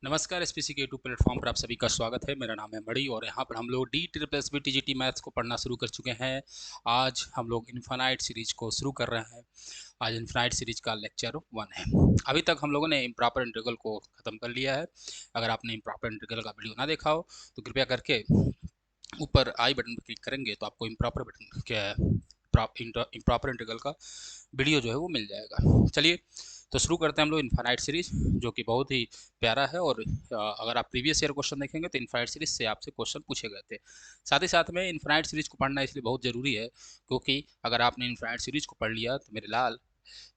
नमस्कार। एसपीसी के YouTube platform पर आप सभी का स्वागत है। मेरा नाम है मणि और यहाँ पर हम लोग D triple S B TGT maths को पढ़ना शुरू कर चुके हैं। आज हम लोग इन्फानाइट सीरीज को शुरू कर रहे हैं। आज इन्फानाइट सीरीज का लेक्चर 1 है। अभी तक हम लोगों ने इम्प्रॉपर इंटीग्रल को ख़त्म कर लिया है। अगर आपने इम्प्रॉपर इंटीग्रल का वीडियो ना देखा हो तो कृपया करके ऊपर आई बटन पर क्लिक करेंगे तो आपको इम्प्रॉपर बटन क्या इम्प्रॉपर इंटीग्रल का वीडियो जो है वो मिल जाएगा। चलिए तो शुरू करते हैं हम लोग इन्फानाइट सीरीज, जो कि बहुत ही प्यारा है। और अगर आप प्रीवियस ईयर क्वेश्चन देखेंगे तो इन्फानाइट सीरीज से आपसे क्वेश्चन पूछे गए थे। साथ ही साथ में इन्फानाइट सीरीज को पढ़ना इसलिए बहुत ज़रूरी है क्योंकि अगर आपने इन्फानाइट सीरीज को पढ़ लिया तो मेरे लाल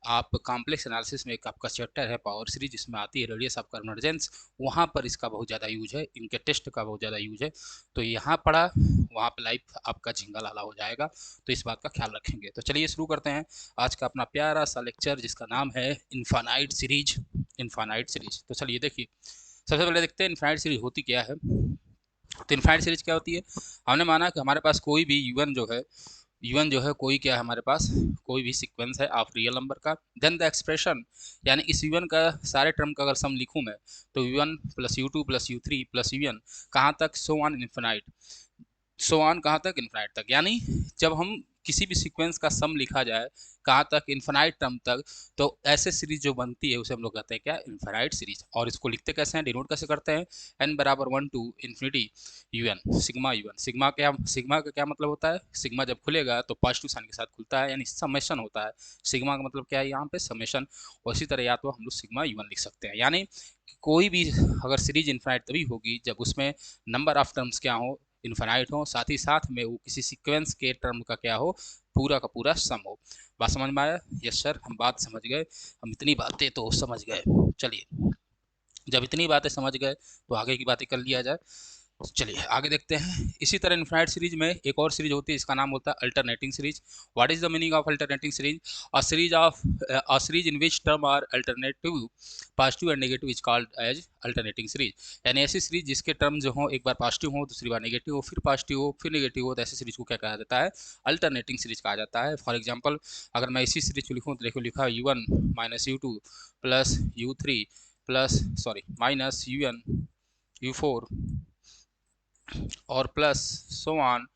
आप कॉम्प्लेक्स एनालिसिस में एक आपका चैप्टर है पावर सीरीज, जिसमें आती है रेडियस ऑफ कन्वर्जेंस, वहाँ पर इसका बहुत ज़्यादा यूज है, इनके टेस्ट का बहुत ज़्यादा यूज है। तो यहाँ पढ़ा वहाँ पर लाइव आपका झिंगा लाला हो जाएगा, तो इस बात का ख्याल रखेंगे। तो चलिए शुरू करते हैं आज का अपना प्यारा सा लेक्चर, जिसका नाम है इन्फानाइट सीरीज। इन्फानाइट सीरीज, तो चलिए देखिए, सबसे पहले देखते हैं इन्फानाइट सीरीज होती क्या है। तो इन्फानाइट सीरीज क्या होती है? हमने माना कि हमारे पास कोई भी यू वन जो है कोई क्या है, हमारे पास कोई भी सीक्वेंस है ऑफ रियल नंबर का। देन द एक्सप्रेशन, यानी इस यू वन का सारे टर्म का अगर सम लिखूं मैं, तो u one plus u two plus u three plus u n कहाँ तक, so on infinite. So on कहाँ तक, इन्फिनाइट तक। यानी जब हम किसी भी सीक्वेंस का सम लिखा जाए कहाँ तक, इन्फिनाइट टर्म तक, तो ऐसे सीरीज जो बनती है उसे हम लोग कहते हैं क्या, इन्फिनाइट सीरीज। और इसको लिखते कैसे हैं, डिनोट कैसे करते हैं, एन बराबर 1 to infinity u n sigma u n. Sigma का क्या मतलब होता है, सिग्मा जब खुलेगा तो पॉजिटिव साइन के साथ खुलता है, यानी समेशन होता है। सिग्मा का मतलब क्या है यहाँ पे, समेशन। और इसी तरह या तो हम लोग सिग्मा यू एन लिख सकते हैं। यानी कोई भी अगर सीरीज इन्फिनाइट तभी होगी जब उसमें नंबर ऑफ टर्म्स क्या हो, इन्फिनाइट हो, साथ ही साथ में वो किसी सीक्वेंस के टर्म का क्या हो, पूरा का पूरा सम हो। बात समझ में आया? यस सर, हम बात समझ गए, हम इतनी बातें तो समझ गए। चलिए, जब इतनी बातें समझ गए तो आगे की बातें कर लिया जाए। चलिए आगे देखते हैं। इसी तरह इन्फिनाइट सीरीज में एक और सीरीज होती है, इसका नाम होता है alternating series. What is the meaning of alternating series? A series in which term are alternative, positive and negative, is called as alternating series. यानी ऐसी सीरीज जिसके टर्म जो हो, एक बार पॉजिटिव हो, दूसरी बार नेगेटिव हो, फिर पॉजिटिव हो, फिर नेगेटिव हो, तो ऐसी सीरीज को क्या कहा जाता है, अल्टरनेटिंग सीरीज कहा जाता है। फॉर एग्जाम्पल, अगर मैं इसी सीरीज को लिखूँ तो देखो लिखा u one minus u two plus u three plus sorry minus u n u four और plus so on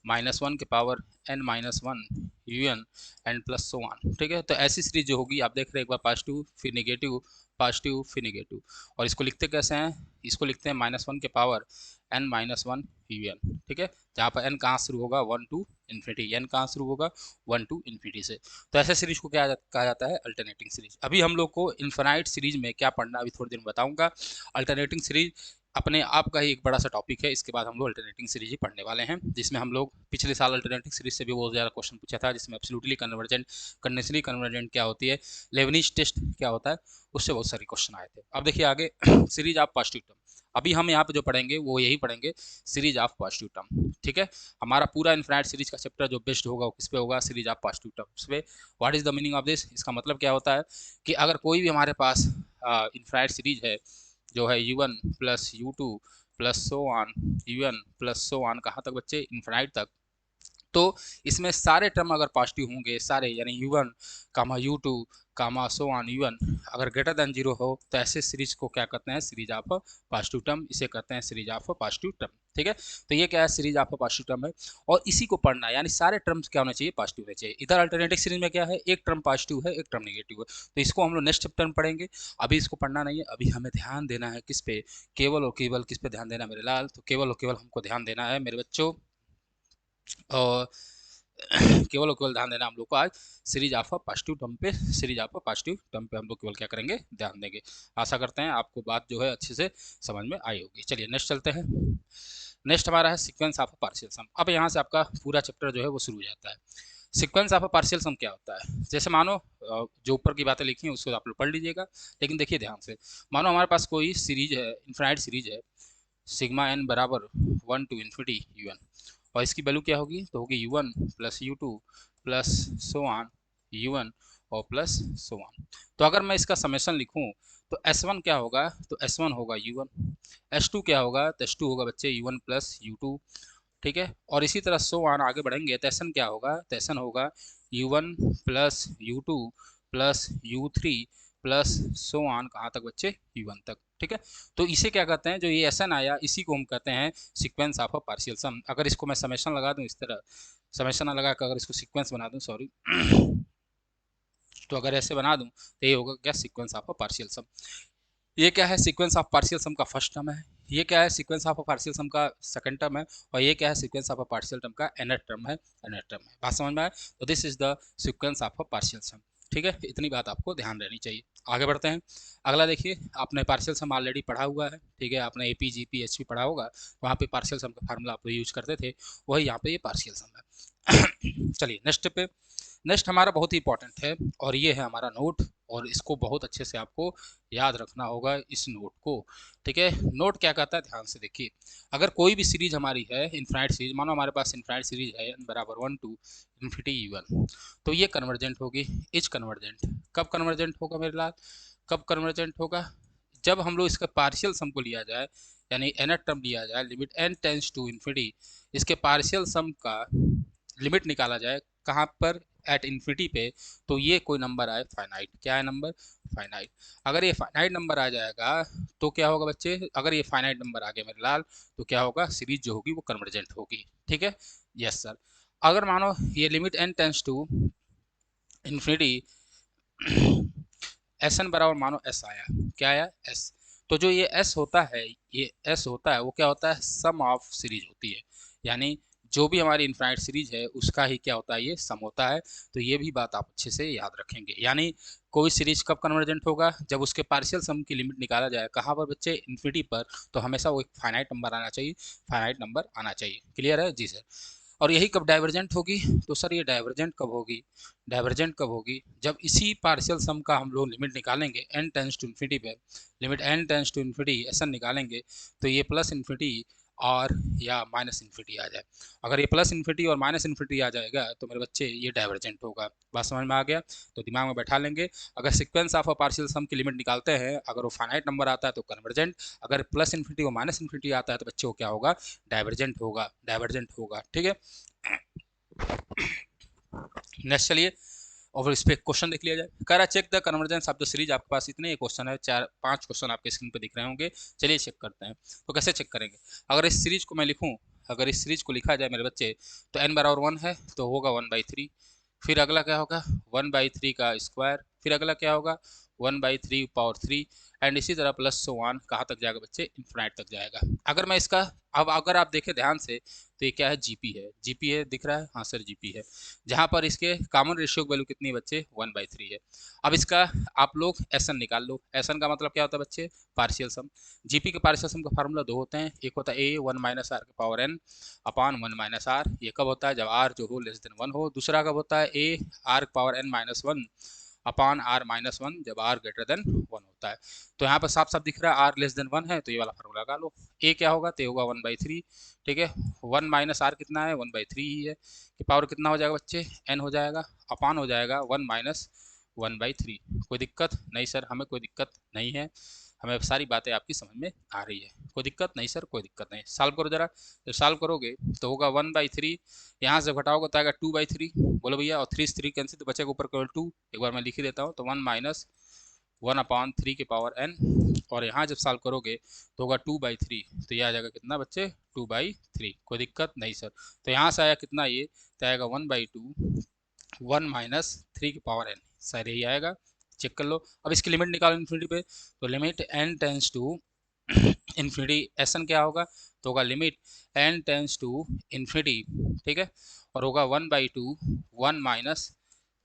minus one के power n minus one u n and plus so on. ठीक है, तो ऐसी सीरीज जो होगी, आप देख रहे हैं एक बार पॉजिटिव फिर नेगेटिव, पॉजिटिव फिर नेगेटिव। और इसको लिखते कैसे हैं, इसको लिखते हैं माइनस वन के power n minus one u n. ठीक है, जहाँ पर एन कहाँ शुरू होगा, वन टू इन्फिनिटी, एन कहाँ शुरू होगा, वन टू इन्फिनिटी से। तो ऐसे सीरीज को क्या कहा जाता है, अल्टरनेटिंग सीरीज। अभी हम लोग को इन्फिनाइट सीरीज में क्या पढ़ना, अभी थोड़ी देर में बताऊंगा। अल्टरनेटिंग सीरीज अपने आप का ही एक बड़ा सा टॉपिक है। इसके बाद हम लोग अल्टरनेटिंग सीरीज ही पढ़ने वाले हैं, जिसमें हम लोग पिछले साल अल्टरनेटिंग सीरीज से भी बहुत ज़्यादा क्वेश्चन पूछा था, जिसमें एब्सोल्युटली कन्वर्जेंट, कंडीशनली कन्वर्जेंट क्या होती है, लेबनिज टेस्ट क्या होता है, उससे बहुत सारे क्वेश्चन आए थे। अब देखिए आगे सीरीज ऑफ पॉजिटिव टर्म। अभी हम यहाँ पे जो पढ़ेंगे वो यही पढ़ेंगे, सीरीज ऑफ पॉजिटिव टर्म। ठीक है, हमारा पूरा इन्फिनाइट सीरीज का चैप्टर जो बेस्ड होगा वो किस पे होगा, सीरीज ऑफ पॉजिटिव टर्म्स पे। What is the meaning of this? इसका मतलब क्या होता है कि अगर कोई भी हमारे पास इन्फिनाइट सीरीज है जो है u one plus u two plus so on u n plus so on, कहाँ तक बच्चे, इन्फिनाइट तक। तो इसमें सारे टर्म अगर पॉजिटिव होंगे सारे, यानी u one comma u two comma so on u one अगर ग्रेटर देन जीरो हो, तो ऐसे सीरीज को क्या कहते हैं, सीरीज ऑफ पॉजिटिव टर्म। इसे कहते हैं सीरीज ऑफ पॉजिटिव टर्म। ठीक है, तो ये क्या है, सीरीज ऑफ पॉजिटिव टर्म है। और इसी को पढ़ना है, यानी सारे टर्म्स क्या होने चाहिए, पॉजिटिव होने चाहिए। इधर अल्टरनेटिव सीरीज में क्या है, एक टर्म पॉजिटिव है एक टर्म नेगेटिव है, तो इसको हम लोग नेक्स्ट चैप्टर में पढ़ेंगे। अभी इसको पढ़ना नहीं है, अभी हमें ध्यान देना है किस पे, केवल और केवल किस पे ध्यान देना है मेरे लाल, तो केवल और केवल हमको ध्यान देना है मेरे बच्चों, और केवल और केवल ध्यान देना हम लोग को आज सीरीज ऑफ पॉजिटिव टर्म पे, सीरीज ऑफ पॉजिटिव टर्म पे हम लोग केवल क्या करेंगे, ध्यान देंगे। आशा करते हैं आपको बात जो है अच्छे से समझ में आई होगी। चलिए नेक्स्ट चलते हैं। नेक्स्ट हमारा है सीक्वेंस ऑफ पार्शियल सम। अब यहाँ से आपका पूरा चैप्टर जो है वो शुरू हो जाता है। सीक्वेंस ऑफ पार्शियल सम क्या होता है, जैसे मानो जो ऊपर की बातें लिखी हैं उसको आप लोग पढ़ लीजिएगा, लेकिन देखिए ध्यान से। मानो हमारे पास कोई सीरीज है, इन्फिनाइट सीरीज है, सिग्मा एन बराबर one to infinity u n, और इसकी वैल्यू क्या होगी, तो होगी u one plus u two plus so on u one और प्लस सो ऑन। तो अगर मैं इसका समेशन लिखूं तो एस वन क्या होगा, तो एस वन होगा यू वन, एस टू क्या होगा, तो एस टू होगा बच्चे u one plus u two. ठीक है, और इसी तरह सो ऑन आगे बढ़ेंगे तो एसन क्या होगा, तो एसन होगा u one plus u two plus u three plus so on कहाँ तक बच्चे, u1 तक। ठीक है, तो इसे क्या कहते हैं, जो ये एसन आया इसी को हम कहते हैं सीक्वेंस ऑफ अ पार्शियल सम। अगर इसको मैं समेशन लगा दूं इस तरह, समेशन ना लगा कर अगर इसको सीक्वेंस बना दूं, सॉरी तो अगर ऐसे बना दूं तो ये होगा क्या, सीक्वेंस ऑफ अ पार्शियल सम। ये क्या है, सीक्वेंस ऑफ पार्शियल सम का फर्स्ट टर्म है, ये क्या है, sequence of a partial sum का सेकंड टर्म है, और ये क्या है, sequence of a partial term का nth टर्म है, nth टर्म है। बात समझ में आया? तो this is the sequence of a partial sum. ठीक है, इतनी बात आपको ध्यान रहनी चाहिए। आगे बढ़ते हैं। अगला देखिए, आपने पार्शियल सम ऑलरेडी पढ़ा हुआ है। ठीक है, आपने एपी जीपी एचपी पढ़ा होगा, वहाँ पे पार्शियल सम का फार्मूला आप यूज करते थे, वही यहाँ पे ये पार्शियल सम है। चलिए नेक्स्ट पे, नेक्स्ट हमारा बहुत ही इंपॉर्टेंट है, और ये है हमारा नोट, और इसको बहुत अच्छे से आपको याद रखना होगा इस नोट को। ठीक है, नोट क्या कहता है, ध्यान से देखिए। अगर कोई भी सीरीज हमारी है इनफाइनाइट सीरीज, मानो हमारे पास इनफाइनाइट सीरीज है n बराबर 1 टू इन्फिनिटी u1, तो ये कन्वर्जेंट होगी, इज कन्वर्जेंट। कब कन्वर्जेंट होगा मेरे लाल, कब कन्वर्जेंट होगा, जब हम लोग इसका पार्शियल सम को लिया जाए, यानी nth टर्म लिया जाए, limit n tends to infinity, इसके पार्शियल सम का लिमिट निकाला जाए, कहाँ पर, एट इन्फिनिटी पे, तो ये कोई नंबर आए फाइनाइट। क्या है नंबर, फाइनाइट। अगर ये फाइनाइट नंबर आ जाएगा तो क्या होगा बच्चे, अगर ये फाइनाइट नंबर आ गया मेरे लाल, तो क्या होगा, सीरीज जो होगी वो कन्वर्जेंट होगी। ठीक है, यस सर। अगर मानो ये limit n tends to infinity, S n बराबर मानो एस आया, क्या आया, एस, तो जो ये एस होता है, ये एस होता है वो क्या होता है, सम ऑफ सीरीज होती है, यानी जो भी हमारी इनफाइनाइट सीरीज है उसका ही क्या होता है, ये सम होता है। तो ये भी बात आप अच्छे से याद रखेंगे, यानी कोई सीरीज कब कन्वर्जेंट होगा, जब उसके पार्शियल सम की लिमिट निकाला जाए, कहाँ पर बच्चे, इन्फिनिटी पर, तो हमेशा वो एक फाइनाइट नंबर आना चाहिए, फाइनाइट नंबर आना चाहिए। क्लियर है जी सर। और यही कब डाइवर्जेंट होगी, तो सर ये डाइवर्जेंट कब होगी, डाइवर्जेंट कब होगी, जब इसी पार्शियल सम का हम लोग लिमिट निकालेंगे n टेंस टू इन्फिनिटी पे, limit n tends to infinity ऐसा निकालेंगे, तो ये प्लस इन्फिनिटी और या माइनस इन्फिनिटी आ जाए। अगर ये प्लस इन्फिनिटी और माइनस इन्फिनिटी आ जाएगा तो मेरे बच्चे ये डाइवर्जेंट होगा। बात समझ में आ गया, तो दिमाग में बैठा लेंगे। अगर सीक्वेंस ऑफ अ पार्शियल सम की लिमिट निकालते हैं, अगर वो फाइनाइट नंबर आता है तो कन्वर्जेंट, अगर प्लस इन्फिनिटी और माइनस इन्फिनिटी आता है तो बच्चों को क्या होगा, डाइवर्जेंट होगा, डाइवर्जेंट होगा। ठीक है, नेक्स्ट चलिए, और इस पे क्वेश्चन देख लिया जाए। कह रहा check the convergence of the series. आपके पास इतने क्वेश्चन है, 4-5 क्वेश्चन आपके स्क्रीन पे दिख रहे होंगे। चलिए चेक करते हैं। तो कैसे चेक करेंगे, अगर इस सीरीज को मैं लिखूं, अगर इस सीरीज को लिखा जाए मेरे बच्चे, तो n बराबर 1 है तो होगा 1/3, फिर अगला क्या होगा 1/3 का स्क्वायर, फिर अगला क्या होगा 1/3 पावर 3, एंड इसी तरह प्लस सो वन, कहाँ तक जाएगा बच्चे, इन्फिनाइट तक जाएगा। अगर मैं इसका, अब अगर आप देखें ध्यान से, तो ये क्या है, जीपी है, जीपी है, दिख रहा है, हाँ सर जीपी है, जहाँ पर इसके कॉमन रेशियो की वैल्यू कितनी है बच्चे, 1/3 है। अब इसका आप लोग एसन निकाल लो, एसन का मतलब क्या होता है बच्चे, पार्शियल सम। जीपी के पार्शियल सम का फार्मूला दो होते हैं, एक होता है ए 1 माइनस आर के power n upon 1 minus r, ये कब होता है, जब आर जो हो लेस देन 1 हो। दूसरा कब होता है, a r power n minus 1 upon r minus 1 जब आर ग्रेटर देन 1 होता है। तो यहाँ पर साफ साफ दिख रहा है आर लेस देन 1 है, तो ये वाला फार्मूला लगा लो। ए क्या होगा, तो होगा 1/3। ठीक है, 1 माइनस आर कितना है, 1/3 ही है, कि पावर कितना हो जाएगा बच्चे, एन हो जाएगा, अपॉन हो जाएगा 1 माइनस 1/3। कोई दिक्कत नहीं सर, हमें कोई दिक्कत नहीं है, हमें सारी बातें आपकी समझ में आ रही है, कोई दिक्कत नहीं सर, कोई दिक्कत नहीं। सॉल्व करो जरा, जब सॉल्व करोगे तो होगा 1/3, यहाँ से घटाओगे तो आएगा 2/3, बोलो भैया, और 3 से 3 कैंसिल, तो बचेगा ऊपर केवल 2। एक बार मैं लिख ही देता हूँ, तो 1 माइनस 1/3 के पावर n, और यहाँ जब सॉल्व करोगे तो होगा 2/3, तो ये आ जाएगा कितना बच्चे, 2/3। कोई दिक्कत नहीं सर, तो यहाँ से आया कितना, ये तो आएगा 1/2 1 माइनस 3 के पावर n, सर यही आएगा। चेक कर लो। अब इसकी लिमिट निकालो इन्फिनिटी पे, तो limit n tends to infinity, S n क्या होगा, तो होगा limit n tends to infinity. ठीक है, और होगा 1/2 1 माइनस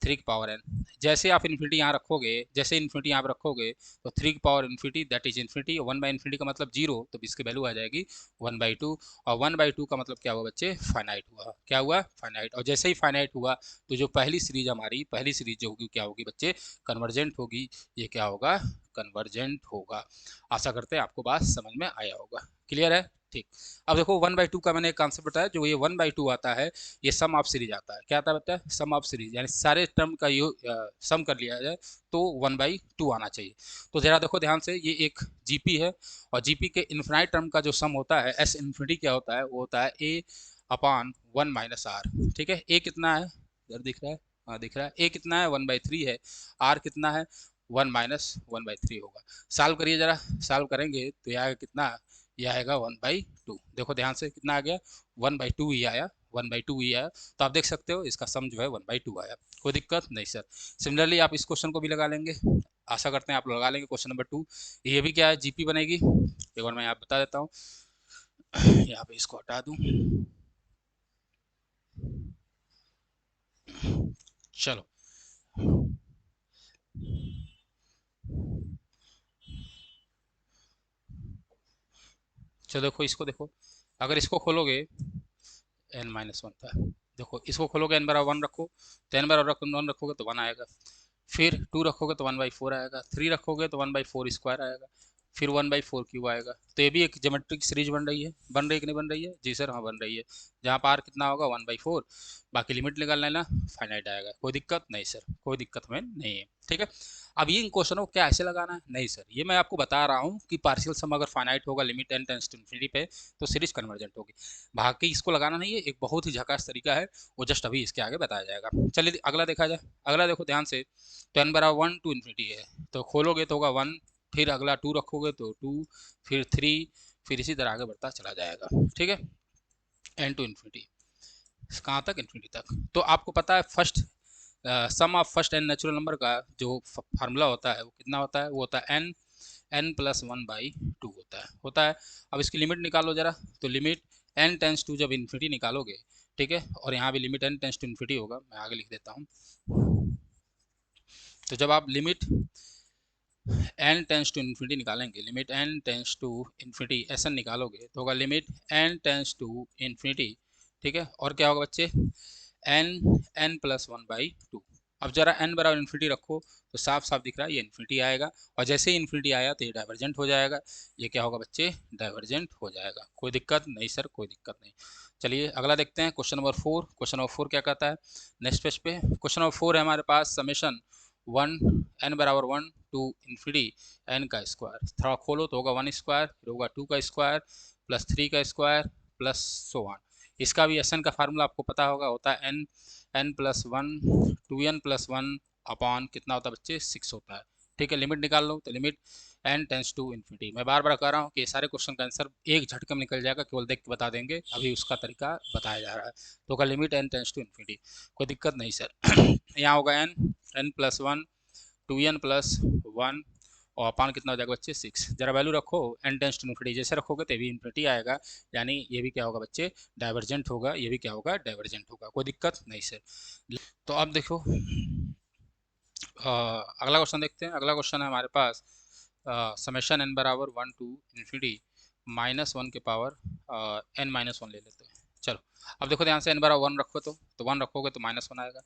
3 की पावर n। जैसे आप इन्फिनिटी यहाँ रखोगे, जैसे इन्फिनिटी यहाँ पर रखोगे, तो 3 की power infinity that is infinity, 1/इन्फिनिटी का मतलब 0, तो इसकी वैल्यू आ जाएगी 1/2, और 1/2 का मतलब क्या हुआ बच्चे, फाइनाइट हुआ। क्या हुआ, फाइनाइट। और जैसे ही फाइनाइट हुआ तो जो पहली सीरीज हमारी, पहली सीरीज जो होगी क्या होगी बच्चे, कन्वर्जेंट होगी। ये क्या होगा, कन्वर्जेंट होगा। आशा करते हैं आपको बात समझ में आया होगा। क्लियर है, ठीक। अब देखो 1/2 का मैंने एक कॉन्सेप्ट बताया, जो ये 1/2 आता है, ये सम ऑफ सीरीज आता है। क्या आता है बता, सम ऑफ सीरीज, यानी सारे टर्म का सम कर लिया जाए तो 1/2 आना चाहिए। तो जरा देखो ध्यान से, ये एक जीपी है, और जीपी के इन्फिनाइट टर्म का जो सम होता है, एस इन्फिनिटी क्या होता है, वो होता है ए अपॉन 1 माइनस आर। ठीक है, ए कितना है, इधर दिख रहा है, हाँ दिख रहा है, ए कितना है 1/3 है, आर कितना है 1 माइनस 1/3 होगा। सॉल्व करिए ज़रा, सॉल्व करेंगे तो यह आएगा कितना, यह आएगा 1/2। देखो ध्यान से कितना आ गया, 1/2 ही आया, 1/2 ही आया। तो आप देख सकते हो इसका सम जो है 1/2 आया, कोई दिक्कत नहीं सर। सिमिलरली आप इस क्वेश्चन को भी लगा लेंगे, आशा करते हैं आप लगा लेंगे। क्वेश्चन नंबर 2, ये भी क्या है, जीपी बनेगी। एक बार मैं यहाँ बता देता हूँ, यहाँ पे इसको हटा दूँ। चलो चलो देखो इसको, देखो अगर इसको खोलोगे n-1 था, देखो इसको खोलोगे n/1 रखो तो n/1 रखोगे तो 1 आएगा, फिर 2 रखोगे तो 1/4 आएगा, 3 रखोगे तो 1/4 स्क्वायर आएगा, फिर 1/4 क्यूब आएगा। तो ये भी एक ज्योमेट्रिक सीरीज बन रही है, बन रही है कि नहीं बन रही है, जी सर हाँ बन रही है। जहाँ पार कितना होगा 1/4, बाकी लिमिट निकाल लेना, फाइनाइट आएगा, कोई दिक्कत नहीं सर, कोई दिक्कत हमें नहीं है, ठीक है। अब ये इन क्वेश्चनों को क्या ऐसे लगाना है, नहीं सर ये मैं आपको बता रहा हूँ कि पार्शियल सम अगर फाइनाइट होगा limit n tends to infinity पे तो सीरीज कन्वर्जेंट होगी। बाकी इसको लगाना नहीं है, एक बहुत ही झकास तरीका है, वो जस्ट अभी इसके आगे बताया जाएगा। चलिए अगला देखा जाए, अगला देखो ध्यान से, तो n/1 टू इन्फिनिटी है, तो खोलोगे तो होगा 1, फिर अगला 2 रखोगे तो 2, फिर 3, फिर इसी तरह आगे बढ़ता चला जाएगा, ठीक है। n टू इन्फिनिटी, कहाँ तक, इन्फिनिटी तक। तो आपको पता है first sum of first n natural number का जो फार्मूला होता है वो कितना होता है, वो होता है n+1/2 होता है। अब इसकी लिमिट निकालो जरा, तो लिमिट n टेंस टू जब इन्फिनिटी निकालोगे, ठीक है, और यहाँ भी limit n tends to infinity होगा, मैं आगे लिख देता हूँ। तो जब आप limit n tends to infinity निकालेंगे, limit n tends to infinity S N निकालोगे तो होगा limit n tends to infinity, ठीक है। और क्या होगा बच्चे, n+1/2। अब जरा n बराबर इन्फिनिटी रखो तो साफ साफ दिख रहा है ये इन्फिनिटी आएगा, और जैसे ही इन्फिनिटी आया तो ये डाइवर्जेंट हो जाएगा, ये क्या होगा बच्चे, डाइवर्जेंट हो जाएगा, कोई दिक्कत नहीं सर, कोई दिक्कत नहीं। चलिए अगला देखते हैं, क्वेश्चन नंबर 4। क्वेश्चन नंबर 4 क्या कहता है, नेक्स्ट पेज पे क्वेश्चन नंबर 4 है हमारे पास, समेशन 1 टू इन्फिनिटी n का स्क्वायर, थोड़ा खोलो तो होगा 1 स्क्वायर, फिर होगा 2 का स्क्वायर प्लस 3 का स्क्वायर प्लस सो ऑन। इसका भी एस एन का फार्मूला आपको पता होगा, होता है n+1 2n+1 अपॉन कितना होता है बच्चे, 6 होता है, ठीक है। लिमिट निकाल लो तो limit n tends to infinity, मैं बार बार कह रहा हूँ कि ये सारे क्वेश्चन का आंसर एक झटके में निकल जाएगा, केवल देख के बता देंगे, अभी उसका तरीका बताया जा रहा है। तो होगा limit n tends to infinity, कोई दिक्कत नहीं सर। यहाँ होगा n+1 2n+1 और अपान कितना हो जाएगा बच्चे, 6। जरा वैल्यू रखो, n टेंस टू इन्फिनिटी जैसे रखोगे तो भी इन्फिनिटी आएगा, यानी ये भी क्या होगा बच्चे, डाइवर्जेंट होगा, ये भी क्या होगा, डाइवर्जेंट होगा, कोई दिक्कत नहीं सर। तो अब देखो अगला क्वेश्चन देखते हैं। अगला क्वेश्चन है हमारे पास, समेशन n/1 टू इन्फिनिटी -1 के पावर n-1 ले लेते हैं। चलो अब देखो ध्यान से, n/1 रखो तो 1 रखोगे तो -1 आएगा,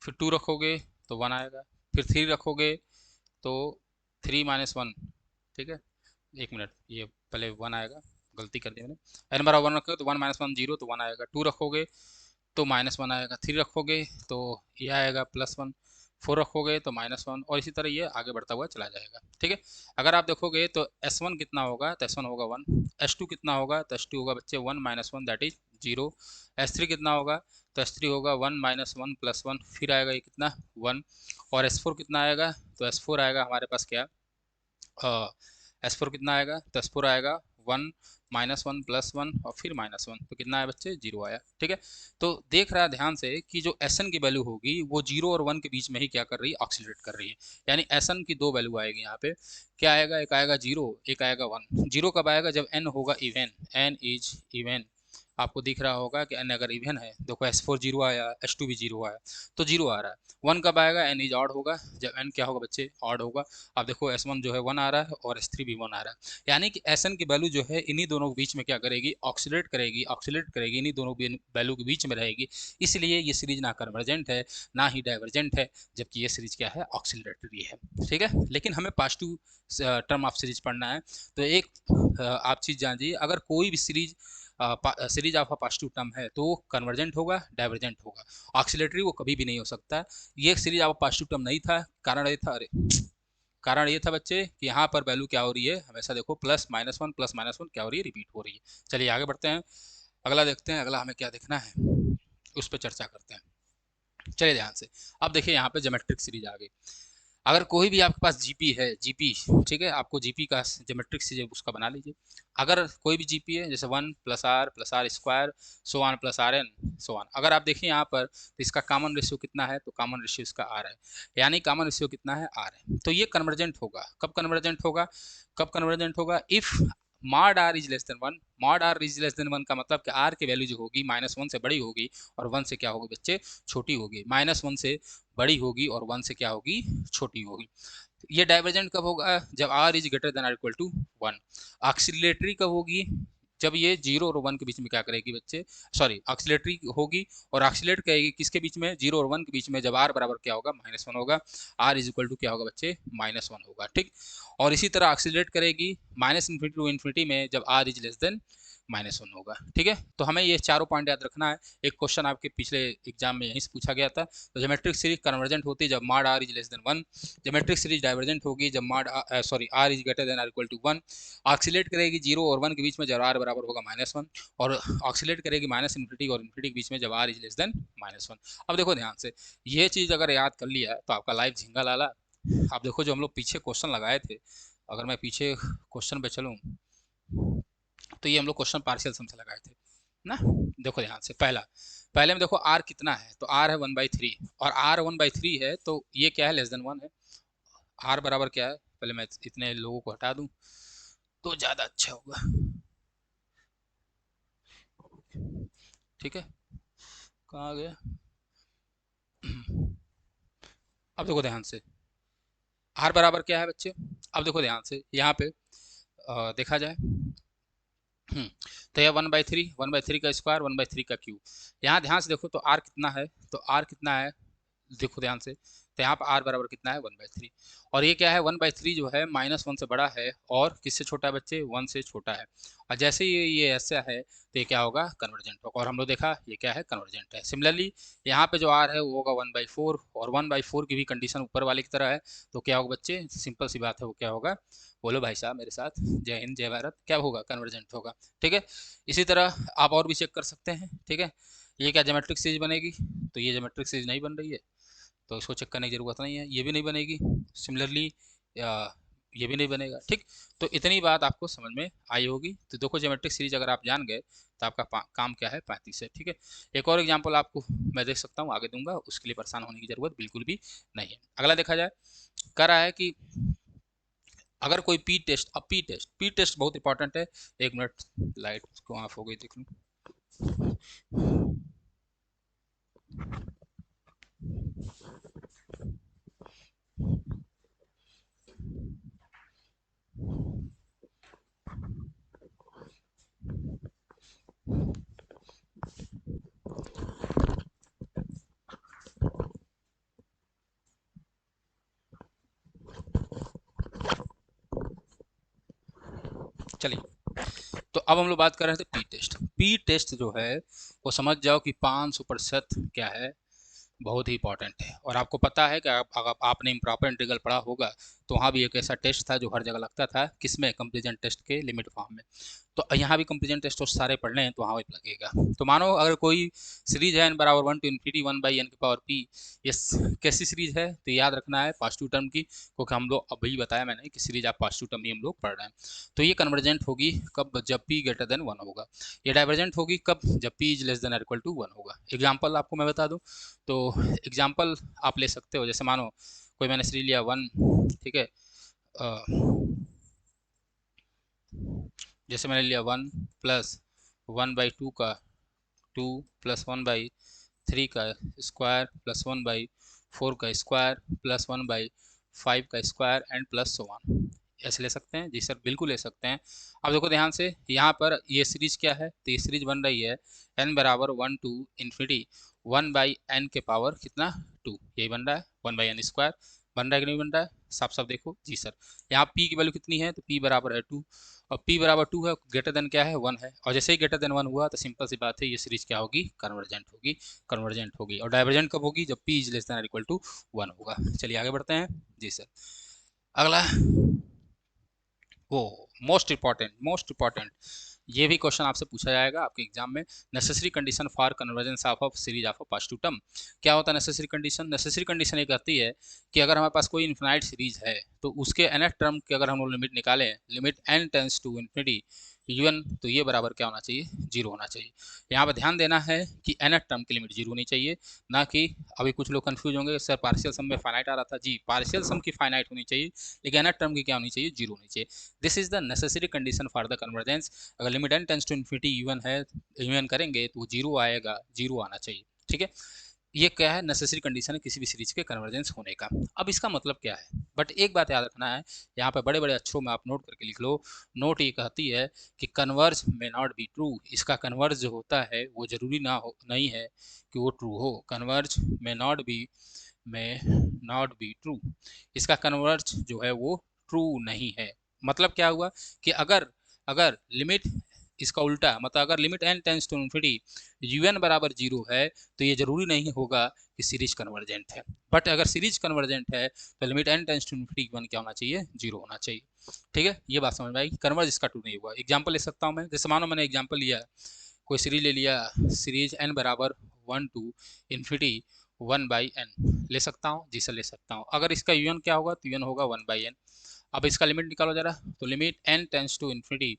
फिर 2 रखोगे तो 1 आएगा, फिर 3 रखोगे तो 3 - 1, ठीक है। एक मिनट, ये पहले 1 आएगा, गलती कर दी मैंने, n/1 रखोगे तो 1 - 1 0 तो 1 आएगा, 2 रखोगे तो -1 आएगा, 3 रखोगे तो ये आएगा +1, 4 रखोगे तो -1, और इसी तरह ये आगे बढ़ता हुआ चला जाएगा, ठीक है। अगर आप देखोगे तो S1 कितना होगा, तो S1 होगा 1, S2 कितना होगा, तो S2 होगा बच्चे 1 - 1 दैट इज 0, S3 कितना होगा, तो S3 होगा 1 - 1 + 1, फिर आएगा ये कितना 1, और S4 कितना आएगा, तो S4 आएगा हमारे पास क्या, S4 कितना आएगा, तो S4 आएगा 1 - 1 + 1 और फिर -1, तो कितना है बच्चे, 0 आया, ठीक है। तो देख रहा है ध्यान से कि जो Sn की वैल्यू होगी वो 0 और 1 के बीच में ही क्या कर रही है, ऑक्सीलेट कर रही है, यानी Sn की दो वैल्यू आएगी यहाँ पे, क्या आएगा, एक आएगा 0, एक आएगा 1। 0 कब आएगा, जब n होगा इवन, n इज इवन, आपको दिख रहा होगा कि n अगर इवन है, देखो S4 0 आया, S2 भी 0 आया, तो 0 आ रहा है। 1 कब आएगा, n इज ऑड होगा, जब n क्या होगा बच्चे, ऑड होगा। अब देखो S1 जो है 1 आ रहा है और S3 भी 1 आ रहा है, यानी कि Sn की वैल्यू जो है इन्हीं दोनों के बीच में क्या करेगी, ऑक्सीलेट करेगी, ऑक्सीलेट करेगी, इन्हीं दोनों वैल्यू के बीच में रहेगी, इसलिए ये सीरीज ना कन्वर्जेंट है ना ही डाइवर्जेंट है, जबकि ये सीरीज क्या है, ऑक्सीलरेटरी है, ठीक है। लेकिन हमें पॉजिटिव टर्म ऑफ सीरीज पढ़ना है, तो एक आप चीज़ जानिए, अगर कोई भी series series of a positive term है तो वो कन्वर्जेंट होगा, डाइवर्जेंट होगा, ऑक्सीलेटरी वो कभी भी नहीं हो सकता। ये सीरीज ऑफ पॉजिटिव टर्म नहीं था, कारण ये था, अरे कारण ये था बच्चे कि यहाँ पर वैल्यू क्या हो रही है, हमेशा देखो +-1 +-1 क्या हो रही है, रिपीट हो रही है। चलिए आगे बढ़ते हैं, अगला देखते हैं, अगला हमें क्या देखना है उस पर चर्चा करते हैं। चलिए ध्यान से, अब देखिए यहाँ पे ज्योमेट्रिक सीरीज आ गई। अगर कोई भी आपके पास जीपी है, जीपी, ठीक है, आपको जीपी का ज्योमेट्रिक सीरीज उसका बना लीजिए। अगर कोई भी जीपी है जैसे 1 + r so on plus r n so on, अगर आप देखिए यहाँ पर तो इसका कॉमन रेशियो कितना है, तो कॉमन रेशियो इसका आर है, यानी कॉमन रेशियो कितना है, आर है। तो ये कन्वर्जेंट होगा, कब कन्वर्जेंट होगा, कब कन्वर्जेंट होगा, if mod r is less than one. Mod r is less than one का मतलब कि आर की वैल्यू जो होगी -1 से बड़ी होगी और 1 से क्या होगी बच्चे, छोटी होगी। -1 से बड़ी होगी और 1 से क्या होगी, छोटी होगी। ये डाइवर्जेंट कब होगा, जब r is greater than or equal to 1। Oscillatory कब होगी, जब ये 0 और 1 के बीच में क्या करेगी बच्चे, सॉरी, ऑक्सीलेटरी होगी और ऑक्सीलेट करेगी किसके बीच में, 0 और 1 के बीच में, जब आर बराबर क्या होगा, -1 होगा। आर इज इक्वल टू क्या होगा बच्चे, -1 होगा, ठीक। और इसी तरह ऑक्सीलेट करेगी -इन्फिनिटी टू इन्फिनिटी में, जब आर इज लेस देन -1 होगा, ठीक है। तो हमें ये चारों पॉइंट याद रखना है। एक क्वेश्चन आपके पिछले एग्जाम में यहीं से पूछा गया था। तो ज्योमेट्रिक सीरीज कन्वर्जेंट होती है जब mod r is less than 1। Geometric series divergent होगी जब mod sorry r is greater than or equal to 1। Oscillate करेगी 0 और 1 के बीच में जब आर बराबर होगा -1, और ऑक्सीलेट करेगी -इन्फिनिटी और इन्फिनिटी के बीच में जब आर इज लेस देन -1। अब देखो ध्यान से, ये चीज़ अगर याद कर लिया तो आपका लाइफ झिंगा लाला। आप देखो जो हम लोग पीछे क्वेश्चन लगाए थे, अगर मैं पीछे क्वेश्चन पे चलूँ तो ये हम लोग क्वेश्चन पार्शियल सम से लगाए थे ना। देखो ध्यान से, पहले में देखो r कितना है, तो r है 1/3, और r 1/3 है तो ये क्या है, लेस देन 1 है। r बराबर क्या है, पहले मैं इतने लोगों को हटा दूं तो ज़्यादा अच्छा होगा, ठीक है। कहाँ गया, अब देखो ध्यान से, r बराबर क्या है बच्चे, अब देखो ध्यान से यहाँ पे देखा जाए, तो यह 1/3 का स्क्वायर 1/3 का क्यूब। यहाँ ध्यान से देखो तो r कितना है, तो r कितना है, देखो ध्यान से, तो यहाँ पर r बराबर कितना है, 1/3। और ये क्या है, 1/3 जो है -1 से बड़ा है और किससे छोटा है बच्चे, 1 से छोटा है। और जैसे ही ये ऐसा है तो ये क्या होगा, कन्वर्जेंट होगा। और हम लोग देखा ये क्या है, कन्वर्जेंट है। सिमिलरली यहाँ पे जो r है वो होगा 1/4, और 1/4 की भी कंडीशन ऊपर वाले की तरह है, तो क्या होगा बच्चे, सिंपल सी बात है, वो क्या होगा, बोलो भाई साहब मेरे साथ, जय हिंद जय भारत, क्या होगा, कन्वर्जेंट होगा, ठीक है। इसी तरह आप और भी चेक कर सकते हैं, ठीक है। ये क्या ज्योमेट्रिक सीरीज बनेगी, तो ये ज्योमेट्रिक सीरीज नहीं बन रही है, तो इसको चेक करने की ज़रूरत नहीं है। ये भी नहीं बनेगी, सिमिलरली ये भी नहीं बनेगा, ठीक। तो इतनी बात आपको समझ में आई होगी। तो देखो ज्योमेट्रिक सीरीज अगर आप जान गए तो आपका काम क्या है, 35 है, ठीक है। एक और एग्जांपल आपको मैं देख सकता हूँ, आगे दूंगा, उसके लिए परेशान होने की ज़रूरत बिल्कुल भी नहीं है। अगला देखा जाए, कह रहा है कि अगर कोई पी टेस्ट बहुत इंपॉर्टेंट है। एक मिनट, लाइट को ऑफ हो गई, देख लूँ। चलिए, तो अब हम लोग बात कर रहे थे पी टेस्ट जो है वो समझ जाओ कि 500% क्या है, बहुत ही इंपॉर्टेंट है। और आपको पता है कि अगर आपने इम्प्रॉपर इंटीग्रल पढ़ा होगा तो वहाँ भी एक ऐसा टेस्ट था जो हर जगह लगता था, किसमें, कंपेरिजन टेस्ट के लिमिट फॉर्म में। तो यहाँ भी कंपेरिजन टेस्ट तो सारे पढ़ लें तो वहाँ भी लगेगा। तो मानो अगर कोई सीरीज है n बराबर 1 to इन्फिनिटी 1/n⁴ ये कैसी सीरीज है, तो याद रखना है पॉजिटिव टर्म की, क्योंकि हम लोग अभी बताया मैंने कि सीरीज आप पॉजिटिव टर्म ही हम लोग पढ़ रहे हैं। तो ये कन्वर्जेंट होगी कब, जब p ग्रेटर देन 1 होगा। ये डाइवर्जेंट होगी कब, जब p इज लेस देन और इक्वल टू 1 होगा। एग्जाम्पल आपको मैं बता दूँ, तो एग्जाम्पल आप ले सकते हो, जैसे मानो कोई मैंने सीरीज लिया 1, ठीक है, जैसे मैंने लिया 1 प्लस 1/2 का 2 प्लस 1/3 का स्क्वायर प्लस 1/4 का स्क्वायर प्लस 1/5 का square and plus so on. ऐसे ले सकते हैं जी सर, बिल्कुल ले सकते हैं। अब देखो ध्यान से, यहाँ पर ये सीरीज क्या है, तो ये सीरीज बन रही है n बराबर 1 to इन्फिनिटी 1/n के पावर कितना 2, यही बन रहा है 1/n² बन रहा है कि नहीं बन रहा है, साफ साफ देखो जी सर। यहाँ p की वैल्यू कितनी है, तो p बराबर है 2, और p बराबर 2 है, ग्रेटर देन क्या है 1 है, और जैसे ही ग्रेटर देन 1 हुआ तो सिंपल सी बात है ये सीरीज क्या होगी, कन्वर्जेंट होगी। और डाइवर्जेंट कब होगी, जब p is less than equal to 1 होगा। चलिए आगे बढ़ते हैं जी सर। अगला वो मोस्ट इम्पॉर्टेंट ये भी क्वेश्चन आपसे पूछा जाएगा आपके एग्जाम में। Necessary condition for convergence of series of positive term. क्या होता है नेसेसरी कंडीशन? नेसेसरी कंडीशन ये कहती है कि अगर हमारे पास कोई इन्फिनाइट सीरीज है तो उसके nth टर्म की अगर हम लोग लिमिट निकालें, limit n tends to infinity un, तो ये बराबर क्या होना चाहिए? जीरो होना चाहिए। यहाँ पर ध्यान देना है कि nth टर्म की लिमिट जीरो होनी चाहिए, ना कि अभी कुछ लोग कंफ्यूज होंगे सर पार्शियल सम में फाइनाइट आ रहा था। जी, पार्शियल सम की फाइनाइट होनी चाहिए, लेकिन nth टर्म की क्या होनी चाहिए? जीरो होनी चाहिए। This is the necessary condition for the convergence. अगर limit n tends to infinity un है, un करेंगे तो वो जीरो आएगा, जीरो आना चाहिए। ठीक है, ये क्या है? नेसेसरी कंडीशन है किसी भी सीरीज के कन्वर्जेंस होने का। अब इसका मतलब क्या है? बट एक बात याद रखना है, यहाँ पे बड़े बड़े अक्षरों में आप नोट करके लिख लो। नोट ये कहती है कि कन्वर्ज में नॉट बी ट्रू। इसका कन्वर्ज जो होता है वो जरूरी ना हो, नहीं है कि वो ट्रू हो। कन्वर्ज में नॉट बी ट्रू, इसका कन्वर्ज जो है वो ट्रू नहीं है। मतलब क्या हुआ कि अगर अगर लिमिट, इसका उल्टा मतलब अगर limit n tends to infinity un बराबर जीरो है तो ये जरूरी नहीं होगा कि सीरीज कन्वर्जेंट है। बट अगर सीरीज कन्वर्जेंट है तो limit n tends to infinity one क्या होना चाहिए? जीरो होना चाहिए। ठीक है, ये बात समझ में आई। कन्वर्ज इसका ट्रू नहीं हुआ। एग्जाम्पल ले सकता हूँ मैं, जैसे मानो मैंने एग्जाम्पल लिया, कोई सीरीज ले लिया, सीरीज n बराबर one to infinity one by n, ले सकता हूँ? जी सर ले सकता हूँ। अगर इसका un क्या होगा? तो un होगा वन बाई एन। अब इसका लिमिट निकालो जरा, तो limit n tends to infinity,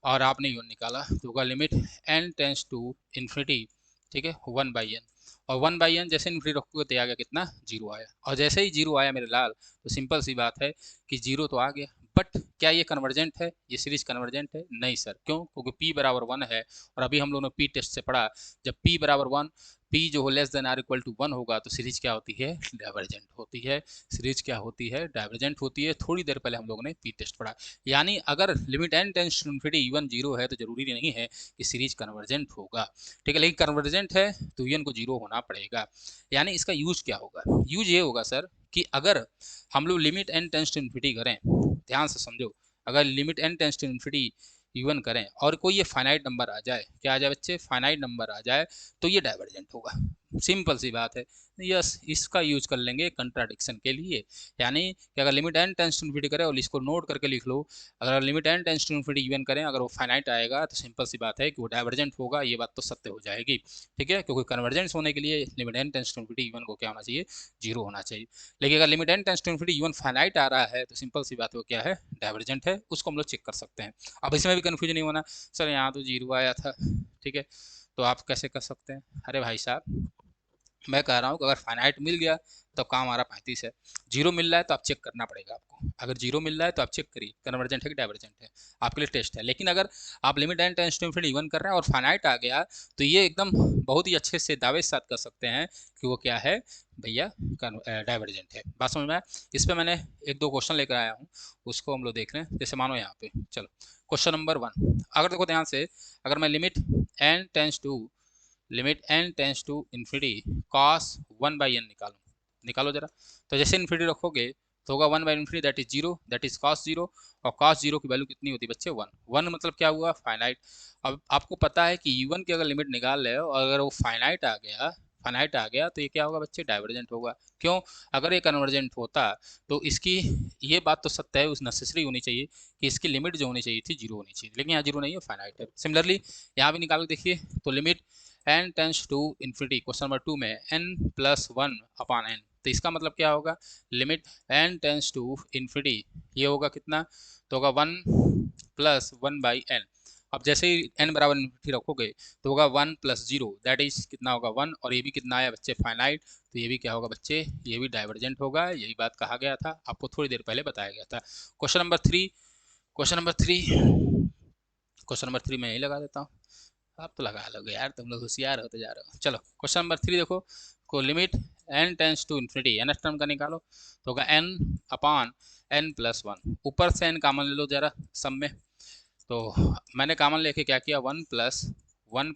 और आपने यून निकाला तो होगा limit n tends to infinity, ठीक है, वन बाई एन। और वन बाई एन जैसे इन्फिनिटी रखोगे तो आ गया कितना? जीरो आया। और जैसे ही जीरो आया मेरे लाल, तो सिंपल सी बात है कि जीरो तो आ गया। बट क्या ये कन्वर्जेंट है? ये सीरीज कन्वर्जेंट है? नहीं सर। क्यों? क्योंकि p बराबर वन है, और अभी हम लोगों ने p टेस्ट से पढ़ा, जब p बराबर वन, p जो हो less than or equal to one होगा तो सीरीज क्या होती है? डाइवर्जेंट होती है। सीरीज क्या होती है? डाइवर्जेंट होती है। थोड़ी देर पहले हम लोगों ने p टेस्ट पढ़ा। यानी अगर limit n tends to infinity one zero है तो जरूरी नहीं है कि सीरीज कन्वर्जेंट होगा। ठीक है, लेकिन कन्वर्जेंट है तो n को जीरो होना पड़ेगा। यानी इसका यूज क्या होगा? यूज ये होगा सर कि अगर हम लोग limit n tends to infinity करें, ध्यान से समझो, अगर limit n tends to infinity even करें और कोई ये फाइनाइट नंबर आ जाए, क्या आ जाए बच्चे? फाइनाइट नंबर आ जाए, तो ये डाइवर्जेंट होगा। सिंपल सी बात है। यस, इसका यूज कर लेंगे कंट्राडिक्शन के लिए। यानी कि अगर limit n tends to infinity करें, और इसको नोट करके लिख लो, अगर limit n tends to infinity even करें, अगर वो फाइनाइट आएगा तो सिंपल सी बात है कि वो डाइवर्जेंट होगा। ये बात तो सत्य हो जाएगी। ठीक है, क्योंकि कन्वर्जेंस होने के लिए limit n tends to infinity इवन को क्या होना चाहिए? जीरो होना चाहिए। लेकिन अगर limit n tends to infinity इवन फाइनाइट आ रहा है तो सिंपल सी बात है वो क्या है? डाइवर्जेंट है। उसको हम लोग चेक कर सकते हैं। अब इसमें भी कन्फ्यूजन नहीं होना, सर यहाँ तो जीरो आया था। ठीक है, तो आप कैसे कर सकते हैं? अरे भाई साहब, मैं कह रहा हूँ कि अगर फाइनाइट मिल गया तो काम हमारा 35 है। जीरो मिल रहा है तो आप चेक करना पड़ेगा आपको। अगर जीरो मिल रहा है तो आप चेक करिए कन्वर्जेंट है कि डाइवर्जेंट है, आपके लिए टेस्ट है। लेकिन अगर आप limit n tends to infinity one कर रहे हैं और फाइनाइट आ गया, तो ये एकदम बहुत ही अच्छे से दावे के साथ कर सकते हैं कि वो क्या है भैया? डाइवर्जेंट है। बात समझ में आया? इस पर मैंने एक दो क्वेश्चन लेकर आया हूँ, उसको हम लोग देख रहे हैं। जैसे मानो यहाँ पे, चलो क्वेश्चन नंबर वन, अगर देखो ध्यान से, अगर मैं limit n tends to infinity cos one by n निकालो जरा। तो जैसे इन्फिनिटी रखोगे तो होगा one by infinity, that is zero, that is cos zero. और कॉस जीरो की वैल्यू कितनी होती है बच्चे? वन। वन मतलब क्या हुआ? फाइनाइट। अब आपको पता है कि u1 की अगर लिमिट निकाल रहे हो और अगर वो फाइनाइट आ गया तो ये क्या होगा बच्चे? डाइवर्जेंट होगा। क्यों? अगर ये कन्वर्जेंट होता तो इसकी, ये बात तो सत्य है, उस नेसेसरी होनी चाहिए कि इसकी लिमिट जो होनी चाहिए थी जीरो होनी चाहिए, लेकिन यहाँ जीरो नहीं है, फाइनाइट है। सिमिलरली यहाँ भी निकाल के देखिए, तो limit n tends to infinity, question number two में n plus one upon n, तो इसका मतलब क्या होगा? Limit n tends to infinity, ये होगा कितना? तो होगा one plus one by n. अब जैसे ही n बराबर इन्फिनिटी रखोगे तो होगा one plus zero, that is कितना होगा? वन। और ये भी कितना आया बच्चे? फाइनाइट। तो ये भी क्या होगा बच्चे? ये भी डाइवर्जेंट होगा। यही बात कहा गया था, आपको थोड़ी देर पहले बताया गया था। Question number three, question number three question number three मैं यही लगा देता हूँ। आप तो लगा लोगे यार, तुम लोग होशियार होते जा रहे हो। चलो क्वेश्चन नंबर थ्री देखो, को limit n tends to infinity, n term का निकालो, तो होगा n upon n plus one. ऊपर से n कॉमन ले लो जरा सब में, तो मैंने कॉमन लेके क्या किया? वन प्लस वन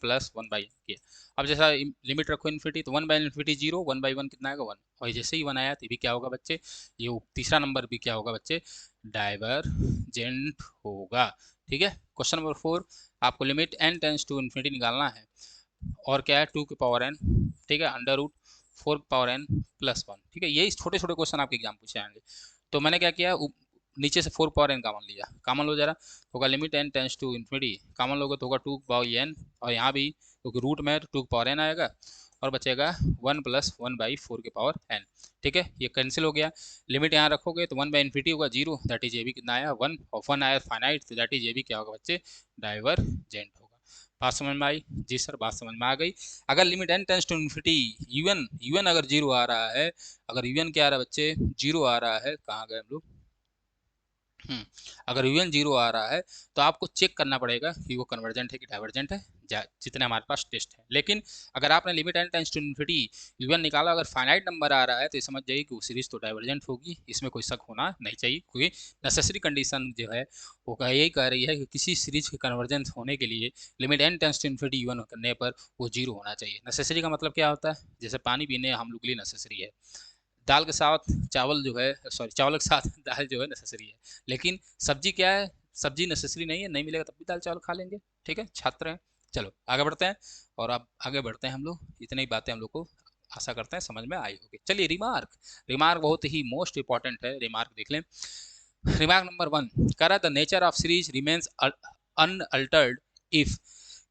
बाई किया। अब जैसा लिमिट रखो इन्फिनिटी, तो one by infinity zero, one by one कितना आएगा? वन। और जैसे ही वन आया तो भी क्या होगा बच्चे? ये तीसरा नंबर भी क्या होगा बच्चे? डाइवर्जेंट होगा। ठीक है, क्वेश्चन नंबर फोर, आपको limit n tends to infinity निकालना है, और क्या है? टू की पावर n, ठीक है, अंडर रूट फोर की पावर n प्लस वन। ठीक है, यही छोटे छोटे क्वेश्चन आपके एग्जाम पूछे आएंगे। तो मैंने क्या किया, नीचे से 4 पावर n कॉमन लिया, कॉमन लो जरा, तो होगा limit n tends to infinity, common लोगे तो होगा 2 पावर n, और यहाँ भी क्योंकि रूट में है तो 2 पावर n आएगा, और बचेगा 1 प्लस 1/4 के पावर n। ठीक है, ये कैंसिल हो गया। लिमिट यहाँ रखोगे तो 1 बाई इन्फिनिटी होगा 0, दैट इज ये भी कितना आया 1, और 1 आया फाइनाइट, तो दैट इज ये भी क्या होगा बच्चे, डाइवर्जेंट होगा। बात समझ में आई? जी सर, बात समझ में आ गई। अगर limit n tends to infinity u n अगर 0 आ रहा है, अगर यूएन क्या आ रहा है बच्चे, 0 आ रहा है, कहाँ गए हम लोग, अगर यूएन 0 आ रहा है तो आपको चेक करना पड़ेगा कि वो कन्वर्जेंट है कि डाइवर्जेंट है, जितने हमारे पास टेस्ट है। लेकिन अगर आपने limit n tends to infinity u n निकाला, अगर फाइनाइट नंबर आ रहा है तो ये समझ जाइए कि वो सीरीज तो डाइवर्जेंट होगी, इसमें कोई शक होना नहीं चाहिए, क्योंकि नेसेसरी कंडीशन जो है वो यही कह रही है कि किसी सीरीज के कन्वर्जेंस होने के लिए limit n tends to infinity u n करने पर वो 0 होना चाहिए। नेसेसरी का मतलब क्या होता है, जैसे पानी पीने हम लोग के लिए नेसेसरी है, दाल के साथ चावल जो है, सॉरी चावल के साथ दाल जो है नेसेसरी है, लेकिन सब्जी क्या है, सब्जी नेसेसरी नहीं है, नहीं मिलेगा तब भी दाल चावल खा लेंगे। ठीक है, छात्र हैं। चलो आगे बढ़ते हैं, और अब आगे बढ़ते हैं हम लोग, इतनी बातें हम लोग को आशा करते हैं समझ में आई होगी। चलिए रिमार्क, रिमार्क बहुत ही मोस्ट इंपॉर्टेंट है, रिमार्क देख लें। रिमार्क नंबर 1 कह रहा the nature of series remains unaltered if,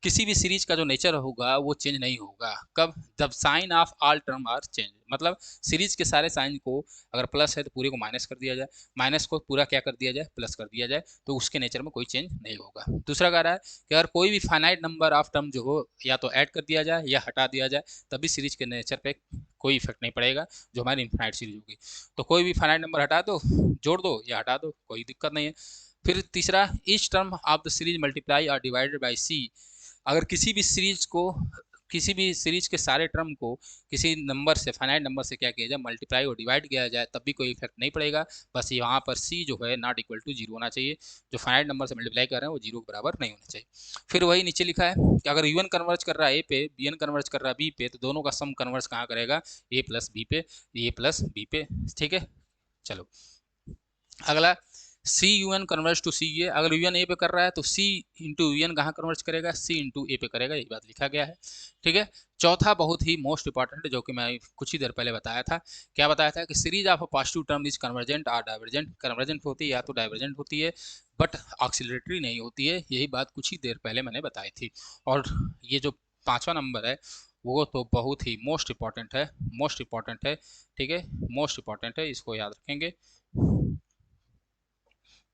किसी भी सीरीज का जो नेचर होगा वो चेंज नहीं होगा, कब, जब sign of all term are change, मतलब सीरीज के सारे साइन को अगर प्लस है तो पूरे को माइनस कर दिया जाए, माइनस को पूरा क्या कर दिया जाए, प्लस कर दिया जाए, तो उसके नेचर में कोई चेंज नहीं होगा। दूसरा कह रहा है कि अगर कोई भी फाइनाइट नंबर ऑफ टर्म जो हो या तो ऐड कर दिया जाए या हटा दिया जाए, तभी सीरीज के नेचर पे कोई इफेक्ट नहीं पड़ेगा, जो हमारी इन्फिनाइट सीरीज होगी। तो कोई भी फाइनाइट नंबर हटा दो, जोड़ दो या हटा दो, कोई दिक्कत नहीं है। फिर तीसरा, each term of the series multiply और डिवाइडेड बाई सी, अगर किसी भी सीरीज के सारे टर्म को किसी नंबर से, फाइनाइट नंबर से क्या किया जाए, मल्टीप्लाई और डिवाइड किया जाए, तब भी कोई इफेक्ट नहीं पड़ेगा, बस यहाँ पर सी जो है नॉट इक्वल टू 0 होना चाहिए, जो फाइनाइट नंबर से मल्टीप्लाई कर रहे हैं वो 0 के बराबर नहीं होना चाहिए। फिर वही नीचे लिखा है कि अगर यूएन कन्वर्ज कर रहा है ए पे, बी एन कन्वर्ज कर रहा है बी पे, तो दोनों का सम कन्वर्ज कहाँ करेगा, ए प्लस बी पे, ए प्लस बी पे। ठीक है, चलो अगला, सी यू एन कन्वर्ज टू सी ए, अगर यू एन ए पे कर रहा है तो सी इंटू यू एन कहाँ कन्वर्ज करेगा, सी इंटू ए पे करेगा, यही बात लिखा गया है। ठीक है, चौथा बहुत ही मोस्ट इंपॉर्टेंट है, जो कि मैं कुछ ही देर पहले बताया था, क्या बताया था कि series of positive term is convergent और डाइवर्जेंट, कन्वर्जेंट होती है या तो डाइवर्जेंट होती है, बट ऑक्सिलरेटरी नहीं होती है, यही बात कुछ ही देर पहले मैंने बताई थी। और ये जो 5वां नंबर है वो तो बहुत ही मोस्ट इंपॉर्टेंट है, मोस्ट इंपॉर्टेंट है। ठीक है, मोस्ट इंपॉर्टेंट है, इसको याद रखेंगे।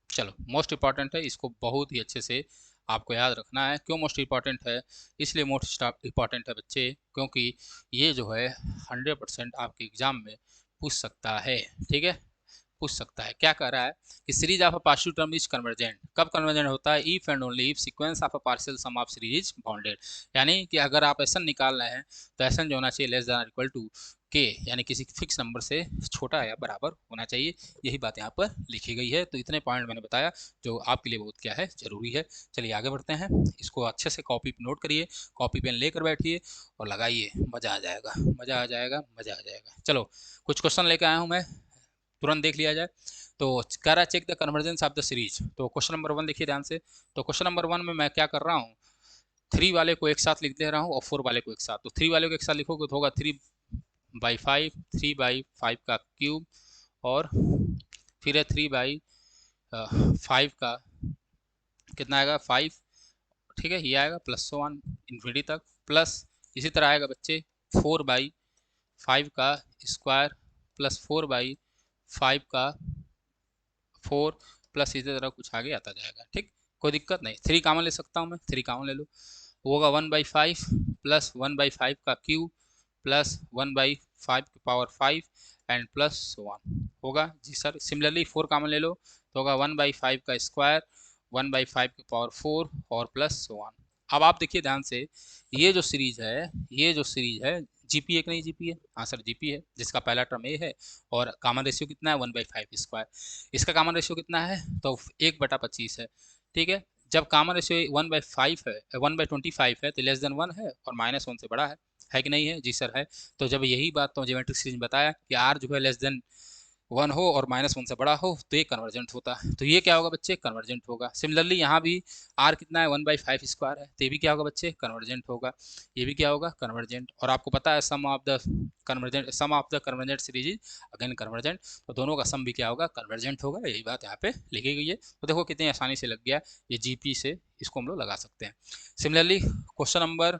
चलो मोस्ट इंपॉर्टेंट है, इसको बहुत ही अच्छे से आपको याद रखना है। क्यों मोस्ट इंपॉर्टेंट है, इसलिए मोस्ट इंपॉर्टेंट है बच्चे, क्योंकि ये जो है 100% आपके एग्जाम में पूछ सकता है। ठीक है, पूछ सकता है। क्या कह रहा है कि series of a positive term is convergent, कब कन्वर्जेंट होता है, if and only if sequence of a partial sum of series is bounded, यानी कि अगर आप एसन निकाल रहे हैं तो एसन जो होना चाहिए लेस देन इक्वल टू के, यानी किसी फिक्स नंबर से छोटा या बराबर होना चाहिए, यही बात यहाँ पर लिखी गई है। तो इतने पॉइंट मैंने बताया जो आपके लिए बहुत क्या है, जरूरी है। चलिए आगे बढ़ते हैं, इसको अच्छे से कॉपी पे नोट करिए, कॉपी पेन लेकर बैठिए और लगाइए, मज़ा आ जाएगा, मज़ा आ जाएगा, मज़ा आ जाएगा। चलो कुछ क्वेश्चन लेकर आया हूँ मैं, तुरंत देख लिया जाए। तो कह रहा है check the convergence of the series, तो क्वेश्चन नंबर 1 देखिए ध्यान से। तो क्वेश्चन नंबर 1 में मैं क्या कर रहा हूँ, 3 वाले को एक साथ लिख दे रहा हूँ और 4 वाले को एक साथ। तो 3 वाले को एक साथ लिखोगे तो होगा 3/5, 3/5 का क्यूब, और फिर है 3/5 का कितना आएगा 5। ठीक है, ये आएगा प्लस 1 इन्फिनिटी तक, प्लस इसी तरह आएगा बच्चे 4/5 का स्क्वायर, प्लस 4/5 का 4, प्लस इसी तरह कुछ आगे आता जाएगा। ठीक, कोई दिक्कत नहीं, 3 कॉमन ले सकता हूँ मैं, 3 कॉमन ले लो, होगा 1/5 प्लस 1/5 का क्यूब प्लस 1/5 की पावर 5 एंड प्लस 1 होगा। जी सर, सिमिलरली 4 कॉमन ले लो तो होगा 1/5 का स्क्वायर, 1/5 की पावर 4 और प्लस 1। अब आप देखिए ध्यान से, ये जो सीरीज है, ये जो सीरीज है जीपी है कि नहीं जीपी है, हाँ सर जीपी है, जिसका पहला टर्म ए है और कॉमन रेशियो कितना है 1/5 स्क्वायर, इसका कॉमन रेशियो कितना है तो 1/25 है। ठीक है, जब कॉमन रेशियो 1/5 है, 1/25 है तो लेस देन 1 है और -1 से बड़ा है कि नहीं है, जी सर है। तो जब यही बात तो ज्योमेट्रिक सीरीज में बताया कि आर जो है लेस देन वन हो और -1 से बड़ा हो तो ये कन्वर्जेंट होता है। तो ये क्या होगा बच्चे, कन्वर्जेंट होगा। सिमिलरली यहाँ भी r कितना है, 1/5 स्क्वायर है, तो ये भी क्या होगा बच्चे, कन्वर्जेंट होगा। ये भी क्या होगा, कन्वर्जेंट। और आपको पता है sum of the convergent series is again convergent, तो दोनों का सम भी क्या होगा, कन्वर्जेंट होगा। यही बात यहाँ पे लिखी गई है। तो देखो कितनी आसानी से लग गया, ये जीपी से इसको हम लोग लगा सकते हैं। सिमिलरली क्वेश्चन नंबर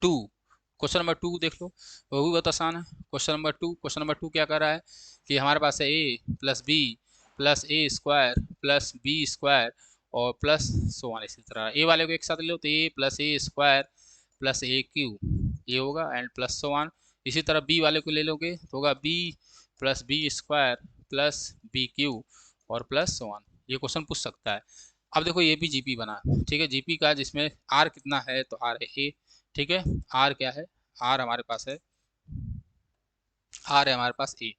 टू देख लो, वो भी बहुत आसान है। क्वेश्चन नंबर टू क्या कर रहा है कि हमारे पास है ए प्लस बी प्लस ए स्क्वायर प्लस बी स्क्वायर और प्लस सो वन। इसी तरह ए वाले को एक साथ ले लो तो ए प्लस ए स्क्वायर प्लस ए क्यू ये होगा एंड प्लस सो वन। इसी तरह बी वाले को ले लोगे तो होगा b plus b square plus b cube और प्लस सो वन। ये क्वेश्चन पूछ सकता है। अब देखो ये भी जीपी बना, ठीक है, जीपी का जिसमें आर कितना है तो आर है ए, ठीक है। आर क्या है, आर हमारे पास है, आर है हमारे पास ए,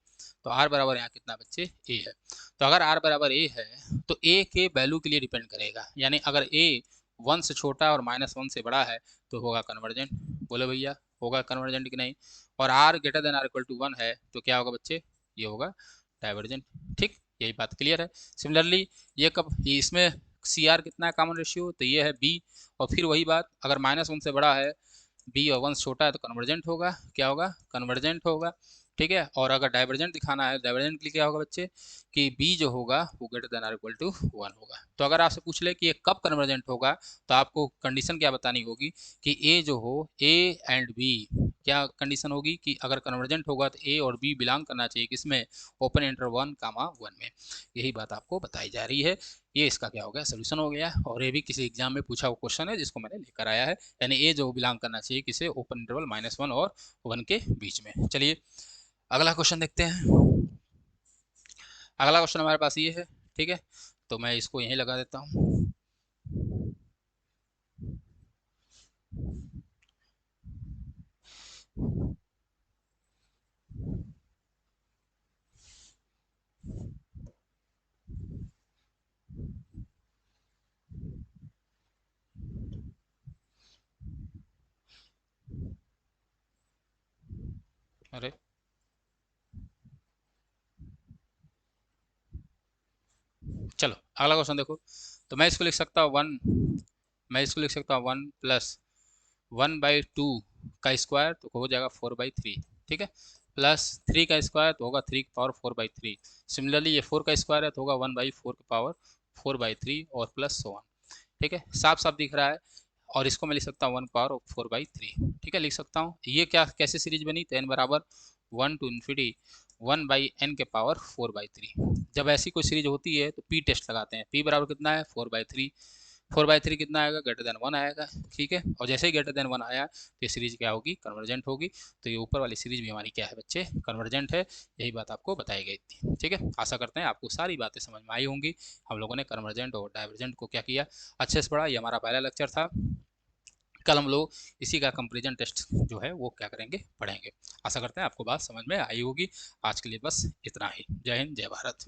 तो आर बराबर यहाँ कितना बच्चे, ए है। तो अगर आर बराबर ए है तो ए के वैल्यू के लिए डिपेंड करेगा, यानी अगर ए 1 से छोटा और -1 से बड़ा है तो होगा कन्वर्जेंट। बोले भैया होगा कन्वर्जेंट कि नहीं। और r greater than or equal to 1 है तो क्या होगा बच्चे, ये होगा डाइवर्जेंट। ठीक, यही बात क्लियर है। सिमिलरली ये कब, ये इसमें सी आर कितना है कॉमन रेशियो, तो ये है बी। और फिर वही बात, अगर -1 से बड़ा है बी और 1 छोटा है तो कन्वर्जेंट होगा, क्या होगा, कन्वर्जेंट होगा। ठीक है। और अगर डाइवर्जेंट दिखाना है, डाइवर्जेंट के लिए क्या होगा बच्चे कि बी जो होगा वो greater than or equal to 1 होगा। तो अगर आपसे पूछ ले कि ये कब कन्वर्जेंट होगा तो आपको कंडीशन क्या बतानी होगी कि ए जो हो, ए एंड बी, क्या कंडीशन होगी कि अगर कन्वर्जेंट होगा तो ए और बी बिलोंग करना चाहिए किसमें, ओपन इंटर 1, 1 में। यही बात आपको बताई जा रही है। ये इसका क्या हो गया, सोल्यूशन हो गया। और ये भी किसी एग्जाम में पूछा हुआ क्वेश्चन है जिसको मैंने लेकर आया है, यानी ए जो बिलोंग करना चाहिए किसे, ओपन इंटरवल -1 और 1 के बीच में। चलिए अगला क्वेश्चन देखते हैं। अगला क्वेश्चन हमारे पास ये है, ठीक है, तो मैं इसको यहीं लगा देता हूँ। अरे चलो अगला क्वेश्चन देखो। तो मैं इसको लिख सकता हूँ 1, मैं इसको लिख सकता हूँ 1 प्लस 1/2 का स्क्वायर तो हो जाएगा 4/3, ठीक है, प्लस 3 का स्क्वायर तो होगा 3 की पावर 4/3। सिमिलरली ये 4 का स्क्वायर है तो होगा 1/4 की पावर 4/3 और प्लस सो वन। ठीक है, साफ साफ दिख रहा है। और इसको मैं लिख सकता हूँ 1 पावर 4/3, ठीक है, लिख सकता हूँ। ये क्या कैसे सीरीज बनी, तो n बराबर 1 टू इन्फिनिटी 1/n के पावर 4/3। जब ऐसी कोई सीरीज होती है तो p टेस्ट लगाते हैं। p बराबर कितना है, 4/3। 4/3 कितना आएगा, ग्रेटर देन 1 आएगा, ठीक है। और जैसे ही ग्रेटर देन 1 आया तो ये सीरीज क्या होगी, कन्वर्जेंट होगी। तो ये ऊपर वाली सीरीज भी हमारी क्या है बच्चे, कन्वर्जेंट है। यही बात आपको बताई गई थी, ठीक है। आशा करते हैं आपको सारी बातें समझ में आई होंगी। हम लोगों ने कन्वर्जेंट और डाइवर्जेंट को क्या किया, अच्छे से पढ़ा। ये हमारा पहला लेक्चर था। कल हम लोग इसी का कंपेरिजन टेस्ट जो है वो क्या करेंगे, पढ़ेंगे। आशा करते हैं आपको बात समझ में आई होगी। आज के लिए बस इतना ही। जय हिंद, जय भारत।